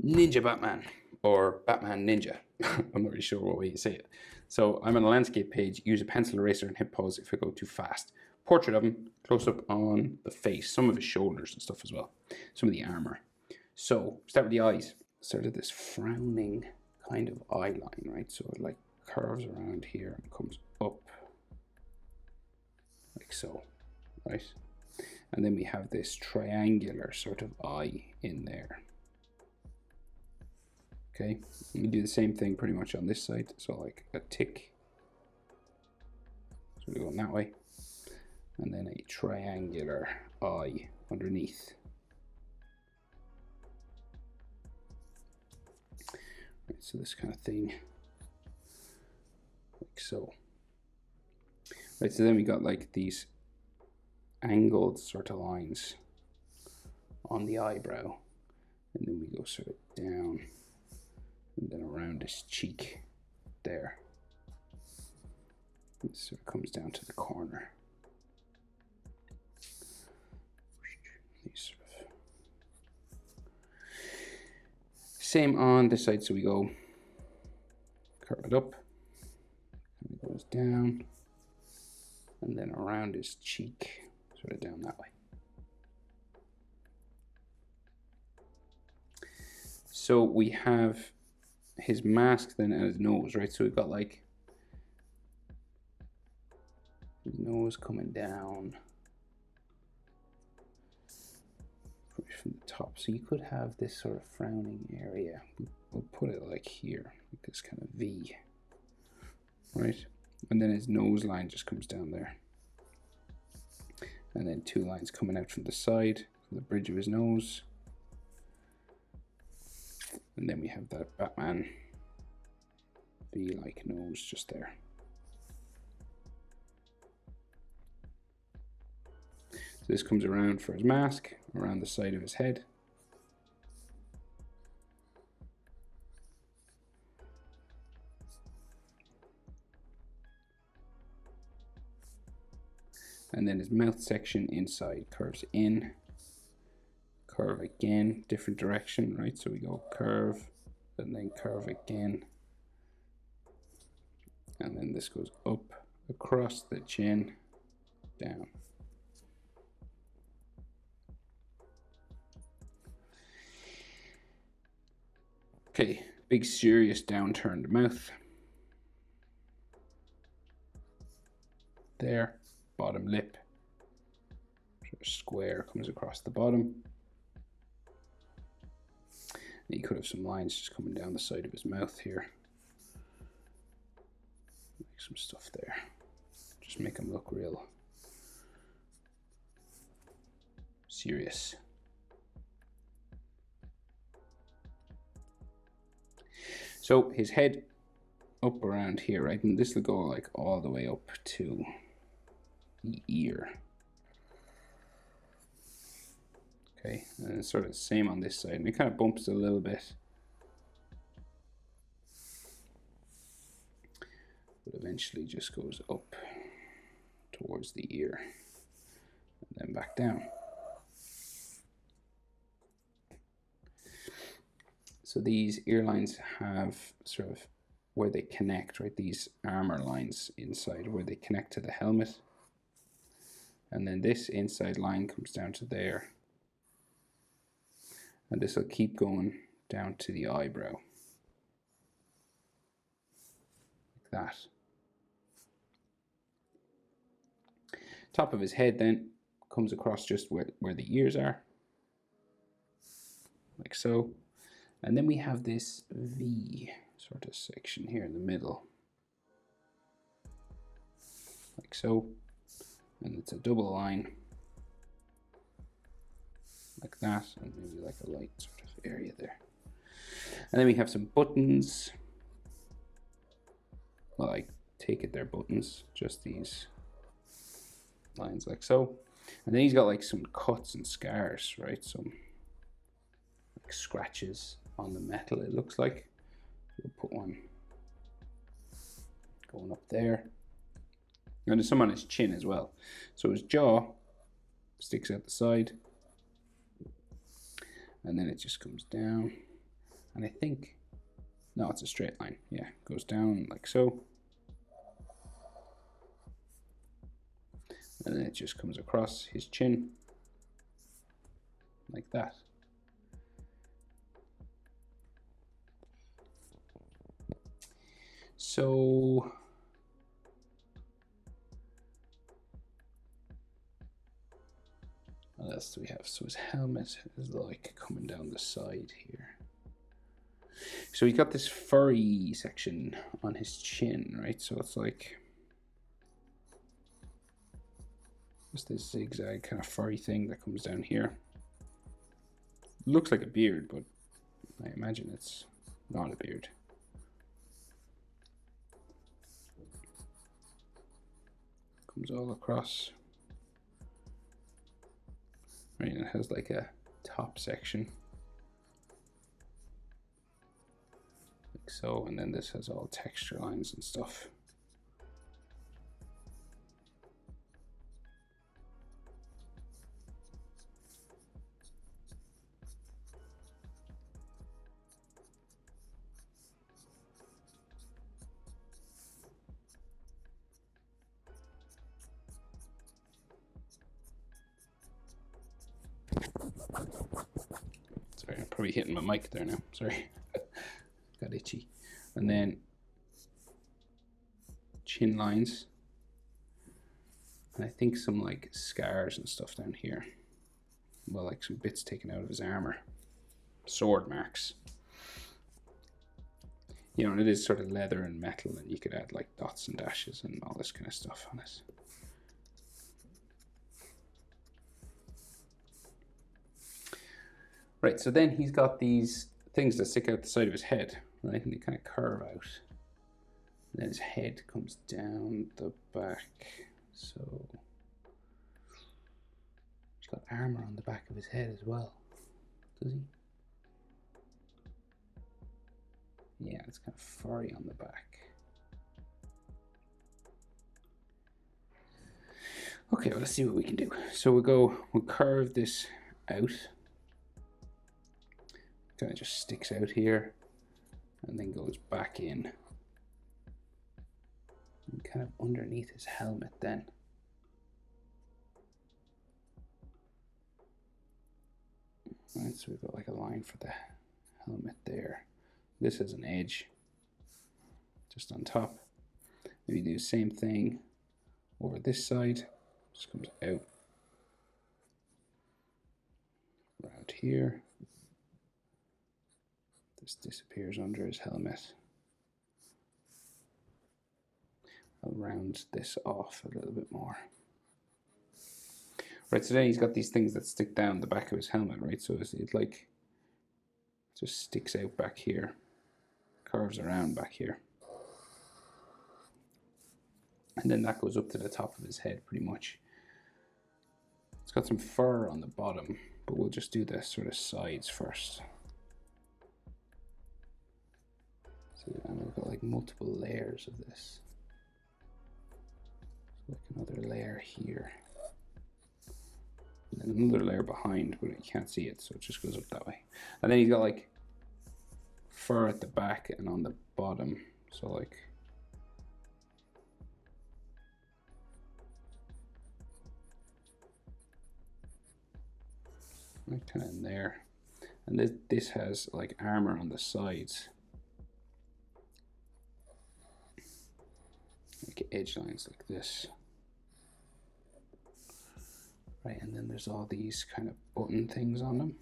Ninja Batman, or Batman Ninja. I'm not really sure what way you say it. So I'm on a landscape page, use a pencil eraser and hit pause if I go too fast. Portrait of him, close up on the face, some of his shoulders and stuff as well, some of the armor. So start with the eyes. Sort of this frowning kind of eye line, right? So it like curves around here and comes up like so, right? And then we have this triangular sort of eye in there. Okay, you do the same thing pretty much on this side. So like a tick. So we're going that way. And then a triangular eye underneath. Right, so this kind of thing. Like so. Right, so then we got like these angled sort of lines on the eyebrow. And then we go sort of down. And then around his cheek there. It sort of comes down to the corner. These sort of. Same on this side, so we go curve it up, and it goes down, and then around his cheek, sort of down that way. So we have his mask then and his nose, right? So we've got like his nose coming down from the top. So you could have this sort of frowning area. We'll put it like here, like this kind of V, right? And then his nose line just comes down there. And then two lines coming out from the side, from the bridge of his nose. And then we have that Batman V-like nose just there. So this comes around for his mask, around the side of his head. And then his mouth section inside curves in. Curve again, different direction, right? So we go curve, and then curve again. And then this goes up, across the chin, down. Okay, big serious downturned mouth. There, bottom lip. Sort of square comes across the bottom. And you could have some lines just coming down the side of his mouth here. Make some stuff there. Just make him look real serious. So his head up around here, right? And this will go like all the way up to the ear. Okay, and it's sort of the same on this side, and it kind of bumps a little bit. But eventually just goes up towards the ear, and then back down. So these ear lines have sort of where they connect, right? These armor lines inside where they connect to the helmet. And then this inside line comes down to there. And this will keep going down to the eyebrow. Like that. Top of his head then comes across just where the ears are. Like so. And then we have this V sort of section here in the middle. Like so. And it's a double line. Like that, and maybe like a light sort of area there. And then we have some buttons. Well, I take it they're buttons, just these lines like so. And then he's got like some cuts and scars, right? Some like scratches on the metal, it looks like. We'll put one going up there. And there's some on his chin as well. So his jaw sticks out the side. And then it just comes down And I think, no, it's a straight line. Yeah, goes down like so. And then it just comes across his chin like that. So what else do we have? So his helmet is like coming down the side here. So he's got this furry section on his chin, right? So it's like just this zigzag kind of furry thing that comes down here. Looks like a beard, but I imagine it's not a beard. Comes all across. Right, and it has like a top section. Like so, and then this has all texture lines and stuff. Sorry, I'm probably hitting my mic there now. Sorry. Got itchy. And then chin lines. And I think some like scars and stuff down here. Well, like some bits taken out of his armor. Sword marks. You know, and it is sort of leather and metal, and you could add like dots and dashes and all this kind of stuff on it. Right, so then he's got these things that stick out the side of his head, right? And they kind of curve out. And then his head comes down the back. So he's got armor on the back of his head as well. Does he? Yeah, it's kind of furry on the back. Okay, well, let's see what we can do. So we'll curve this out. Kind of just sticks out here and then goes back in. And kind of underneath his helmet then. Right, so we've got like a line for the helmet there. This has an edge just on top. Maybe do the same thing over this side. Just comes out around here. This disappears under his helmet. I'll round this off a little bit more. Right, so then he's got these things that stick down the back of his helmet, right? So it like just sticks out back here, curves around back here. And then that goes up to the top of his head pretty much. It's got some fur on the bottom, but we'll just do the sort of sides first. And we've got like multiple layers of this. So like another layer here. And then another layer behind, but you can't see it, so it just goes up that way. And then he's got like fur at the back and on the bottom. So like right kind of in there. And this has like armor on the sides. Like edge lines like this. Right, and then there's all these kind of button things on them.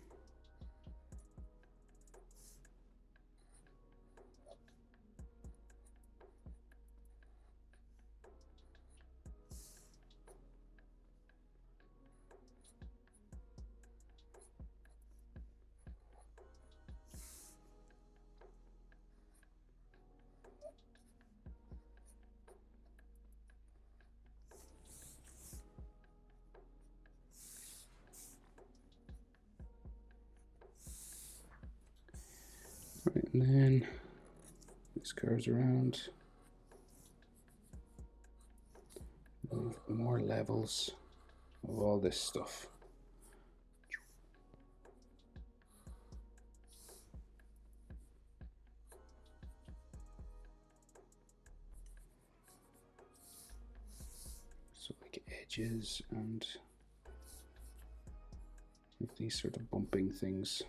Right, and then this curves around. More levels of all this stuff. edges and these sort of bumping things.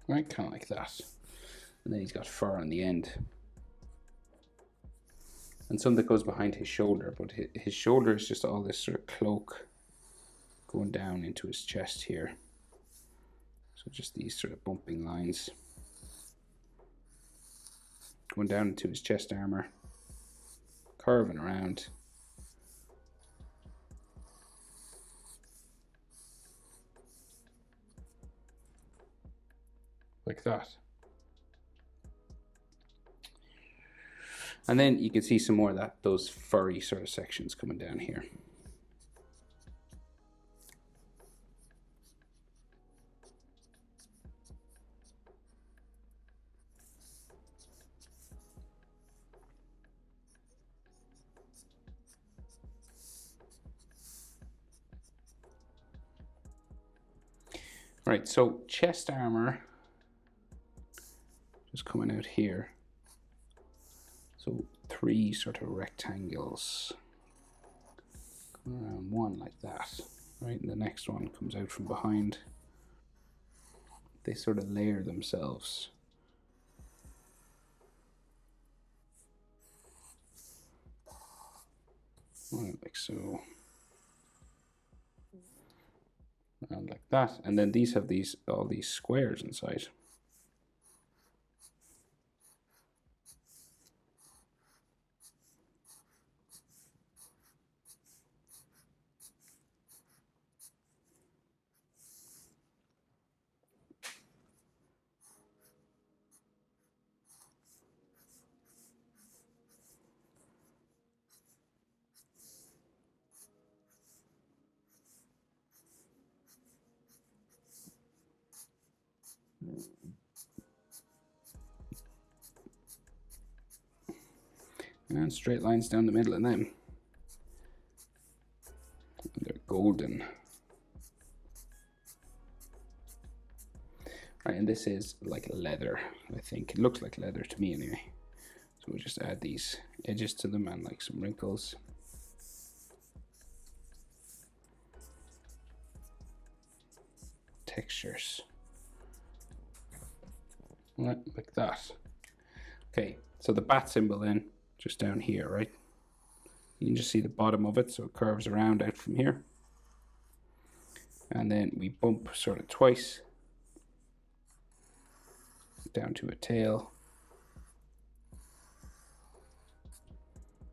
Right, kind of like that. And then he's got fur on the end. And some that goes behind his shoulder, but his shoulder is just all this sort of cloak going down into his chest here. So just these sort of bumping lines going down into his chest armor, curving around. Like that. And then you can see some more of that, those furry sort of sections coming down here. Right, so chest armor just coming out here. So 3 sort of rectangles going around, one like that, right? And the next one comes out from behind. They sort of layer themselves. Right, like so. And like that. And then these have all these squares inside. And straight lines down the middle of them. And they're golden. Right, and this is like leather, I think. It looks like leather to me anyway. So we'll just add these edges to them and like some wrinkles. Textures. Right, like that. Okay, so the bat symbol then, just down here, right? You can just see the bottom of it, so it curves around out from here. And then we bump sort of twice down to a tail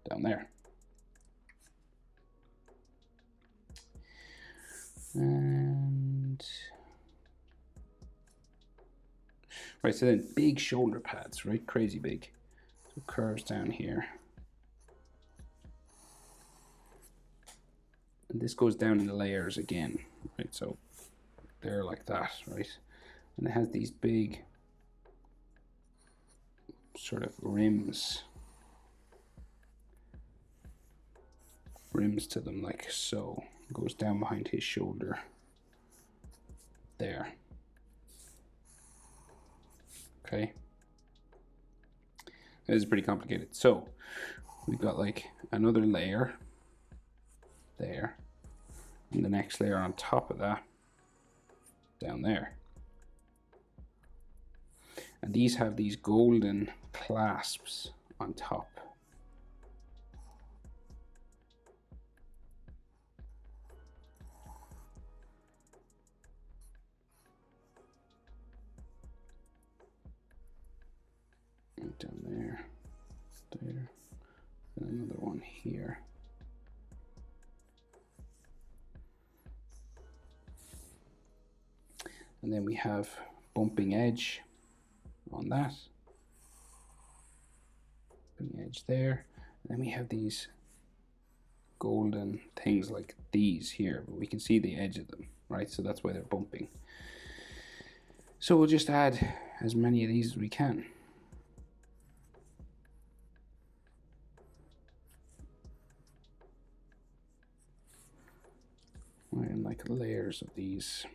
down there. And right, so then big shoulder pads, right? Crazy big. So curves down here. And this goes down in the layers again, right? So they're like that, right? And it has these big sort of rims to them, like so. It goes down behind his shoulder there. Okay, this is pretty complicated. So we've got like another layer there, and the next layer on top of that down there. And these have these golden clasps on top. And down there, there, and another one here. And then we have bumping edge on that. Bumping edge there. And then we have these golden things like these here, but we can see the edge of them, right? So that's why they're bumping. So we'll just add as many of these as we can. Right, and like layers of these.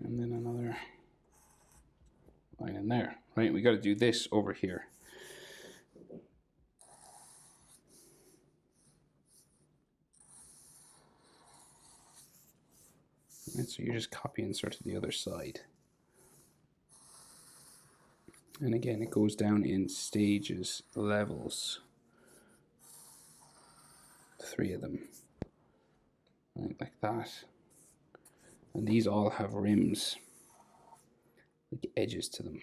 And then another line in there. Right, we got to do this over here. Right, so you just copy insert to the other side. And again, it goes down in stages, levels. 3 of them. Right, like that. And these all have rims, like edges to them.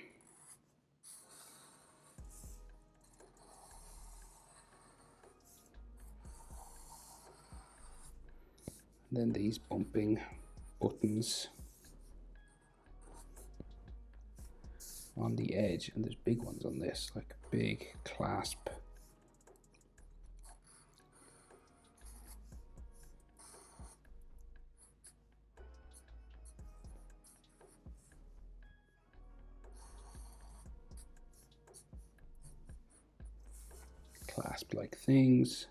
And then these bumping buttons on the edge, and there's big ones on this, like big clasp. Clasp like things.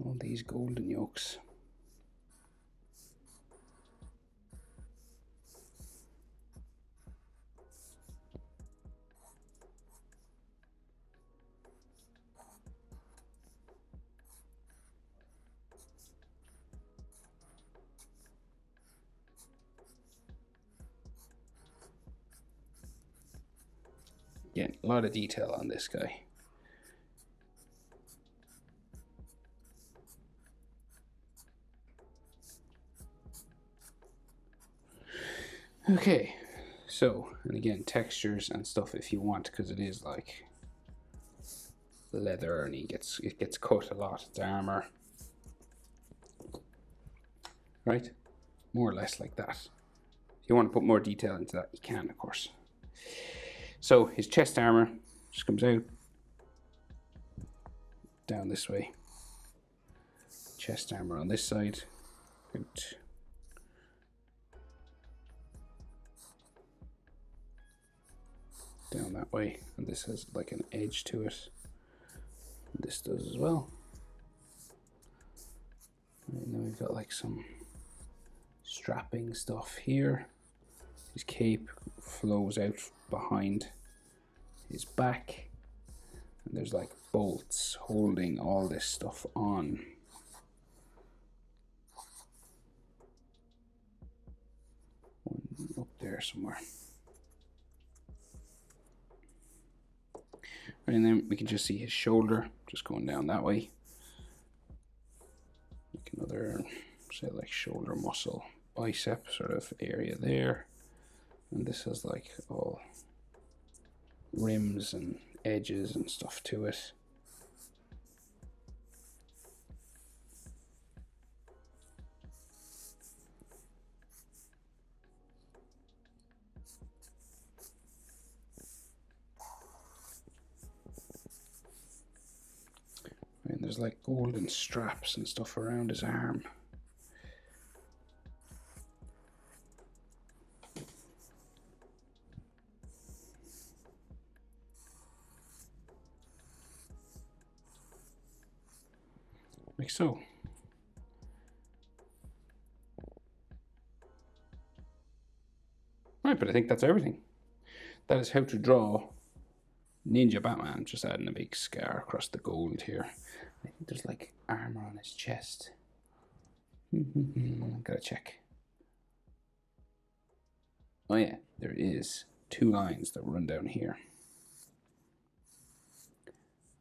All these golden yolks. Yeah, a lot of detail on this guy. Okay, so, and again, textures and stuff if you want, because it is like leather and it gets cut a lot. It's armor. Right? More or less like that. If you want to put more detail into that, you can, of course. So his chest armor just comes out down this way. Chest armor on this side. Out. Down that way, and this has like an edge to it. This does as well. And then we've got like some strapping stuff here. His cape flows out behind his back, and there's like bolts holding all this stuff on. One up there somewhere. And then we can just see his shoulder just going down that way. Like another, say like shoulder muscle, bicep sort of area there. And this has like all rims and edges and stuff to it. And there's like golden straps and stuff around his arm. Like so. Right, but I think that's everything. That is how to draw Ninja Batman, just adding a big scar across the gold here. I think there's like armor on his chest. Gotta check. Oh yeah, there is 2 lines that run down here.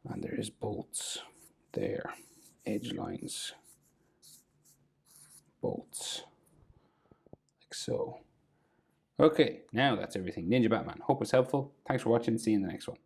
And there is bolts there, edge lines, bolts, like so. Okay, now that's everything. Ninja Batman. Hope it's helpful. Thanks for watching. See you in the next one.